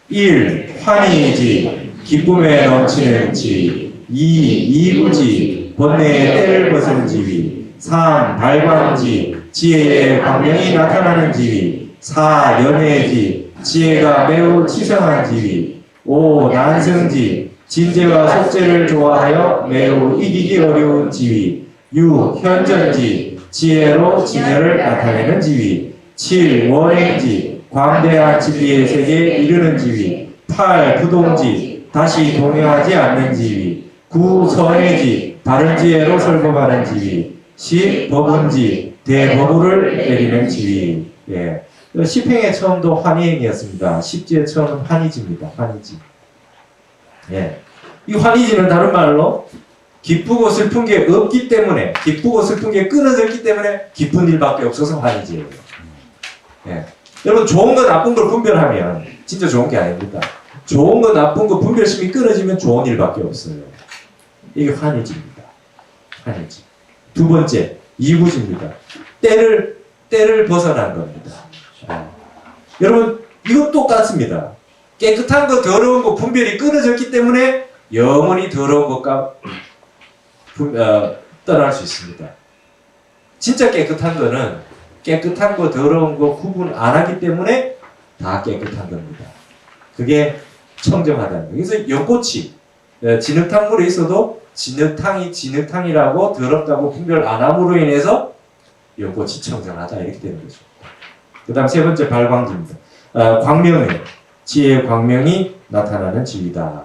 1. 환희지, 기쁨에 넘치는 지. 2. 이구지, 번뇌의 때를 벗은 지위. 3. 발광지, 지혜의 광명이 나타나는 지위. 4. 연애지, 지혜가 매우 치성한 지위. 5. 난승지, 진재와 속재를 좋아하여 매우 이기기 어려운 지위. 6. 현전지, 지혜로 진열을 나타내는 지위. 7. 원행지, 광대한 진리의 세계에 이르는 지위. 8. 부동지, 다시 동요하지 않는 지위. 9. 선해지, 바른 지혜로 설법하는 지위. 10. 법운지, 대법우를 내리는 지위. 예. 십행의 처음도 환희행이었습니다. 십지의 처음은 환희지입니다. 환희지. 예. 이 환희지는 다른 말로 기쁘고 슬픈 게 없기 때문에, 기쁘고 슬픈 게 끊어졌기 때문에 기쁜 일밖에 없어서 환희지예요. 예. 여러분, 좋은 거 나쁜 걸 분별하면 진짜 좋은 게 아닙니다. 좋은 거 나쁜 거 분별심이 끊어지면 좋은 일밖에 없어요. 이게 환희지입니다. 환희지. 두 번째, 이구지입니다. 때를 벗어난 겁니다. 여러분, 이거 똑같습니다. 깨끗한 거, 더러운 거 분별이 끊어졌기 때문에 영원히 더러운 것과 떠날 수 있습니다. 진짜 깨끗한 거는 깨끗한 거 더러운 거 구분 안 하기 때문에 다 깨끗한 겁니다. 그게 청정하다는 거예요. 그래서 연꽃이 진흙탕물에 있어도 진흙탕이 진흙탕이라고 더럽다고 분별 안 함으로 인해서 연꽃이 청정하다 이렇게 되는 거죠. 그 다음 세 번째 발광지입니다. 광명의 지혜의 광명이 나타나는 지위다.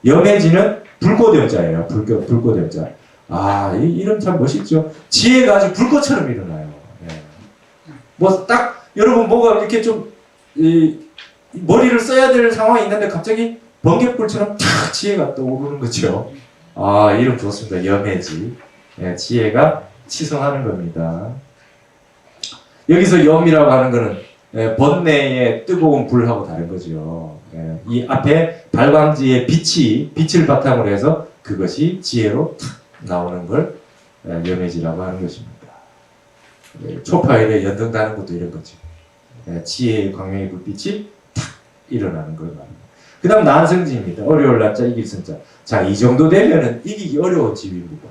염해지는 불꽃염자예요. 불꽃염자. 이 이름 참 멋있죠. 지혜가 아주 불꽃처럼 일어나요. 네. 뭐 딱 여러분 뭐가 이렇게 좀 머리를 써야 될 상황이 있는데 갑자기 번개불처럼 탁 지혜가 떠오르는 거죠. 이름 좋습니다. 염해지. 네, 지혜가 치성하는 겁니다. 여기서 염이라고 하는 거는 번뇌의 뜨거운 불하고 다른 거죠. 이 앞에 발광지의 빛을 바탕으로 해서 그것이 지혜로 탁 나오는 걸 염해지라고 하는 것입니다. 초파일에 연등다는 것도 이런 거죠. 지혜의 광명의 불빛이 탁 일어나는 걸 말합니다. 그 다음 난성지입니다. 어려울 난자 이길 성자. 자, 이 정도 되면은 이기기 어려운 지위입니다.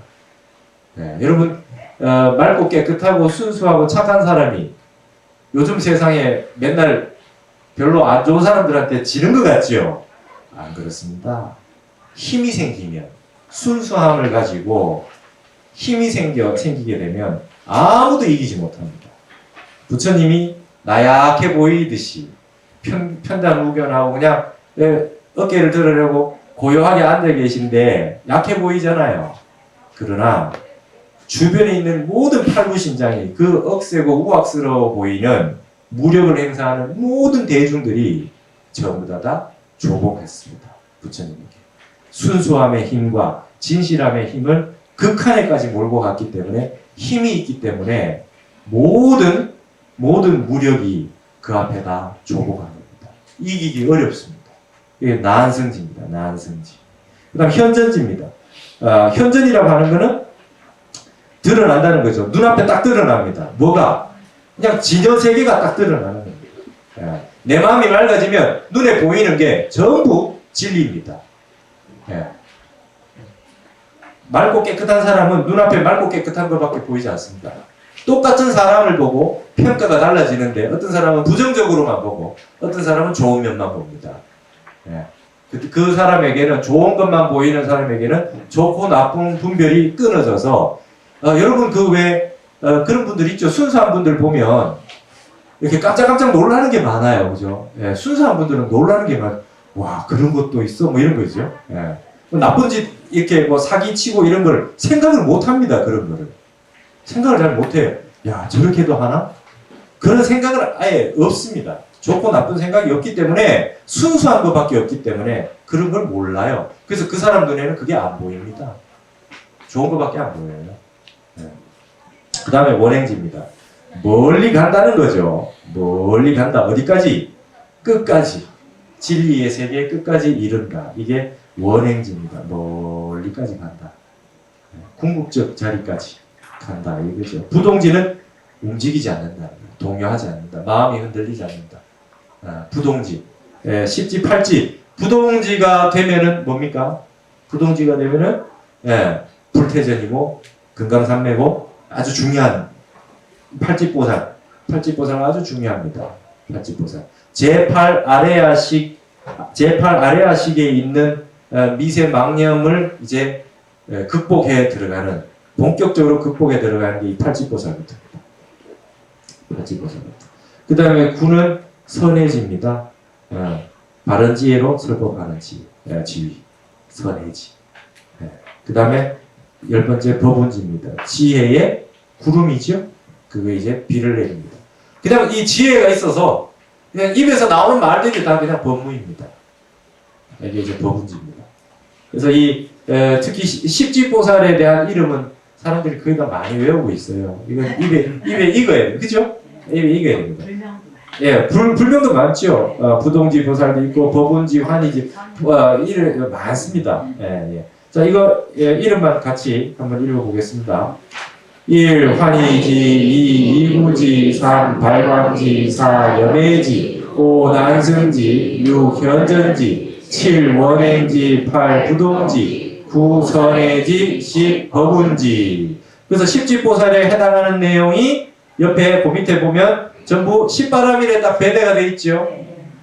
여러분 맑고 깨끗하고 순수하고 착한 사람이 요즘 세상에 맨날 별로 안 좋은 사람들한테 지는 것 같지요? 안 그렇습니다. 힘이 생기면 순수함을 가지고 힘이 생기게 되면 아무도 이기지 못합니다. 부처님이 나약해 보이듯이 편단무견하고 그냥 어깨를 들으려고 고요하게 앉아 계신데 약해 보이잖아요. 그러나 주변에 있는 모든 팔부신장이 그 억세고 우악스러워 보이는 무력을 행사하는 모든 대중들이 전부 다 조복했습니다. 부처님에게. 순수함의 힘과 진실함의 힘을 극한에까지 몰고 갔기 때문에 힘이 있기 때문에 모든 무력이 그 앞에 다 조복한 겁니다. 이기기 어렵습니다. 이게 난성지입니다. 난성지. 그 다음 현전지입니다. 현전이라고 하는 거는 드러난다는 거죠. 눈앞에 딱 드러납니다. 뭐가? 그냥 진여 세계가 딱 드러나는 겁니다. 내 마음이 맑아지면 눈에 보이는 게 전부 진리입니다. 맑고 깨끗한 사람은 눈앞에 맑고 깨끗한 것밖에 보이지 않습니다. 똑같은 사람을 보고 평가가 달라지는데 어떤 사람은 부정적으로만 보고 어떤 사람은 좋은 면만 봅니다. 그 사람에게는 좋은 것만 보이는 사람에게는 좋고 나쁜 분별이 끊어져서 여러분 그런 분들 있죠. 순수한 분들 보면 이렇게 깜짝깜짝 놀라는 게 많아요. 그죠? 순수한 분들은 놀라는 게 와, 그런 것도 있어? 뭐 이런 거죠. 나쁜 짓 이렇게 뭐 사기치고 이런 걸 생각을 못 합니다. 그런 거를. 생각을 잘 못 해요. 야, 저렇게도 하나? 그런 생각은 아예 없습니다. 좋고 나쁜 생각이 없기 때문에 순수한 것밖에 없기 때문에 그런 걸 몰라요. 그래서 그 사람 눈에는 그게 안 보입니다. 좋은 것밖에 안 보여요. 그 다음에 원행지입니다. 멀리 간다는 거죠. 멀리 간다. 어디까지? 끝까지. 진리의 세계 끝까지 이른다. 이게 원행지입니다. 멀리까지 간다. 궁극적 자리까지 간다. 이거죠. 부동지는 움직이지 않는다. 동요하지 않는다. 마음이 흔들리지 않는다. 부동지. 10지, 8지. 부동지가 되면은 뭡니까? 부동지가 되면은 불태전이고 금강산매고 아주 중요한 팔찌보살. 팔찌보살은 아주 중요합니다. 팔찌보살. 제8 아레아식에 있는 미세 망념을 이제 극복해 들어가는, 본격적으로 극복해 들어가는 게 이 팔찌보살부터입니다. 팔찌보살부터. 그 다음에 구는 선해지입니다. 바른 지혜로 설법하는 지위. 선해지. 그 다음에 10번째 법운지입니다. 지혜의 구름이죠. 그게 이제 비를 내립니다. 그 다음에 이 지혜가 있어서 그냥 입에서 나오는 말들이 다 그냥 법무입니다. 이게 이제 법운지입니다. 그래서 특히 십지보살에 대한 이름은 사람들이 거의 다 많이 외우고 있어요. 이건 입에 익어야 돼요. 그죠? 입에 익어야 됩니다. 불명도 많죠. 부동지 보살도 있고, 법운지, 환희지, 이름 많습니다. 자, 이거, 이름만 같이 한번 읽어보겠습니다. 1. 환희지, 2. 이구지, 3. 발광지, 4. 염해지, 5. 난승지, 6. 현전지, 7. 원행지 8. 부동지 9. 선행지 10. 법운지. 그래서 십지보살에 해당하는 내용이 옆에 그 밑에 보면 전부 십바람일에 딱 배대가 돼 있죠.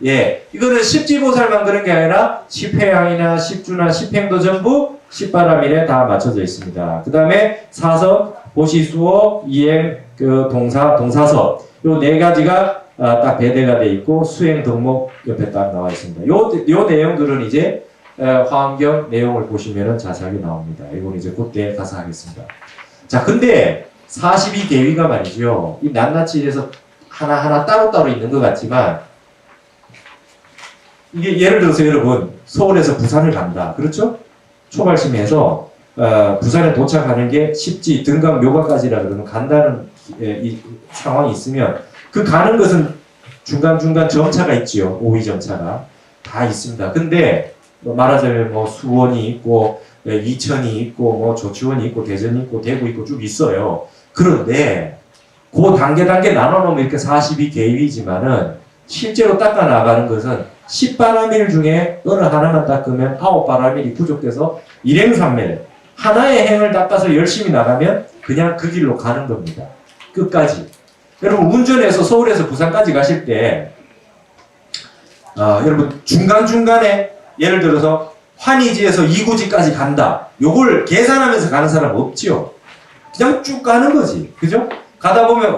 예, 이거는 십지보살만 그런 게 아니라 십회양이나 십주나 십행도 전부 십바람일에 다 맞춰져 있습니다. 그 다음에 사서, 보시수어, 이행, 동사서 요 네 가지가 딱 배대가 돼 있고 수행 덕목 옆에 딱 나와 있습니다. 요 내용들은 이제 화엄경 내용을 보시면은 자세하게 나옵니다. 이건 이제 그때 가서 하겠습니다. 자, 근데 42계위가 말이죠. 이 낱낱이 이래서 하나하나 따로따로 있는 것 같지만 이게 예를 들어서 여러분 서울에서 부산을 간다. 그렇죠? 초발심에서 부산에 도착하는 게 십지, 등강, 묘가까지라 그러면 간다는 이 상황이 있으면 그 가는 것은 중간중간 점차가 있지요. 오이점차가 다 있습니다. 근데 말하자면 뭐 수원이 있고 이천이 있고 뭐 조치원이 있고 대전이 있고 대구 있고 쭉 있어요. 그런데 그 단계 나눠 놓으면 이렇게 42계위지만은 실제로 닦아 나가는 것은 10바람일 중에 어느 하나만 닦으면 9바람일이 부족돼서 일행삼매를 하나의 행을 닦아서 열심히 나가면 그냥 그 길로 가는 겁니다. 끝까지. 여러분 운전해서 서울에서 부산까지 가실 때 여러분 중간중간에 예를 들어서 환희지에서 이구지까지 간다. 요걸 계산하면서 가는 사람 없지요. 그냥 쭉 가는 거지. 그죠? 가다 보면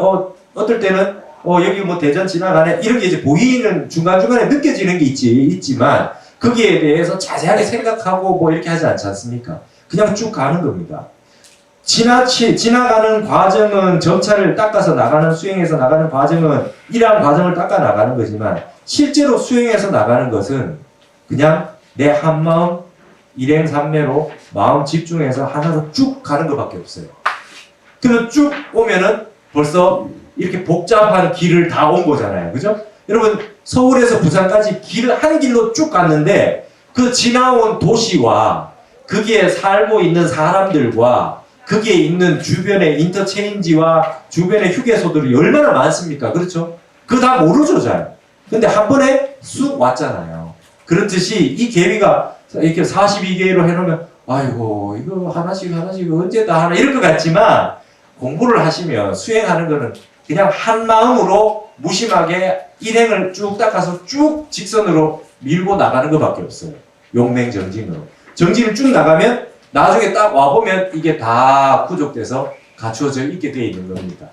어떨 때는 여기 뭐 대전 지나가네 이런 게 이제 보이는 중간중간에 느껴지는 게 있지만 거기에 대해서 자세하게 생각하고 뭐 이렇게 하지 않지 않습니까? 그냥 쭉 가는 겁니다. 지나가는 과정은 점차를 닦아서 나가는 수행해서 나가는 과정은 이러한 과정을 닦아 나가는 거지만 실제로 수행해서 나가는 것은 그냥 내 한마음 일행삼매로 마음 집중해서 하나로 쭉 가는 것밖에 없어요. 그래서 쭉 오면은 벌써 이렇게 복잡한 길을 다 온 거잖아요. 그죠? 여러분 서울에서 부산까지 한 길로 쭉 갔는데 그 지나온 도시와 거기에 살고 있는 사람들과 거기에 있는 주변의 인터체인지와 주변의 휴게소들이 얼마나 많습니까? 그렇죠? 그거 다 모르죠, 잘. 근데 한 번에 쑥 왔잖아요. 그렇듯이 이 계위가 이렇게 42계위로 해놓으면 아이고 이거 하나씩 언제 다 하나 이럴 것 같지만 공부를 하시면 수행하는 거는 그냥 한 마음으로 무심하게 일행을 쭉 닦아서 쭉 직선으로 밀고 나가는 것밖에 없어요. 용맹정진으로. 정진을 쭉 나가면 나중에 딱 와보면 이게 다 구족돼서 갖추어져 있게 되어 있는 겁니다.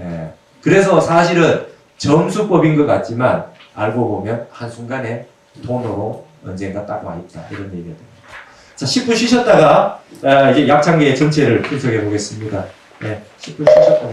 예. 그래서 사실은 점수법인 것 같지만 알고 보면 한순간에 돈으로 언젠가 딱 와 있다. 이런 얘기가 됩니다. 자, 10분 쉬셨다가 이제 약창계의 전체를 분석해 보겠습니다. 네, 10분 쉬셨다가